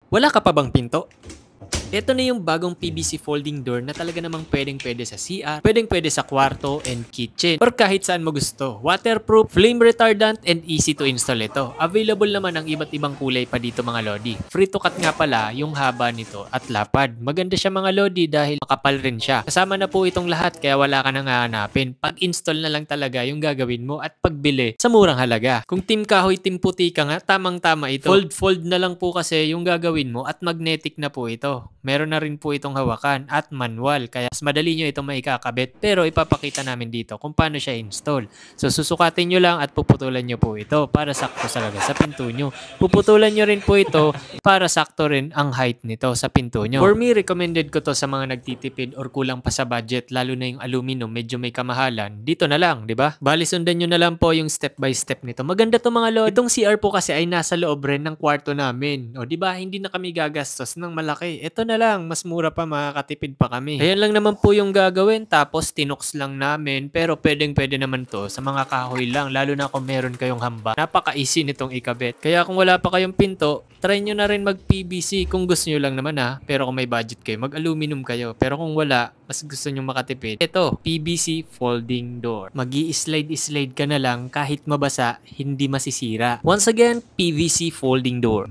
Wala ka pa bang pinto? Ito na yung bagong PVC folding door na talaga namang pwedeng-pwede sa CR, pwedeng-pwede sa kwarto and kitchen, or kahit saan mo gusto. Waterproof, flame retardant, and easy to install ito. Available naman ang iba't ibang kulay pa dito mga lodi. Free to cut nga pala yung haba nito at lapad. Maganda siya mga lodi dahil makapal rin siya. Kasama na po itong lahat kaya wala ka nang hahanapin. Pag-install na lang talaga yung gagawin mo at pagbili sa murang halaga. Kung team kahoy, team puti ka nga, tamang-tama ito. Fold na lang po kasi yung gagawin mo at magnetic na po ito. Meron na rin po itong hawakan at manual kaya mas madali nyo itong maikakabit pero ipapakita namin dito kung paano siya install. So susukatin nyo lang at puputulan nyo po ito para sakto talaga sa pinto nyo. Puputulan nyo rin po ito para sakto rin ang height nito sa pinto nyo. For me, recommended ko to sa mga nagtitipid or kulang pa sa budget lalo na yung aluminum medyo may kamahalan. Dito na lang, di ba? Bali sundan nyo na lang po yung step by step nito. Maganda to mga lord. Itong CR po kasi ay nasa loob rin ng kwarto namin. O di ba hindi na kami gagastos ng malaki. Ito na lang, mas mura pa, makakatipid pa kami. Ayan lang naman po yung gagawin, tapos tinoks lang namin, pero pwedeng-pwede naman to sa mga kahoy lang, lalo na kung meron kayong hamba. Napaka-easy nitong ikabit. Kaya kung wala pa kayong pinto, try nyo na rin mag-PVC kung gusto nyo lang naman pero kung may budget kayo, mag-aluminum kayo. Pero kung wala, mas gusto nyo makatipid, ito, PVC folding door. Mag-i-slide ka na lang kahit mabasa, hindi masisira. Once again, PVC folding door.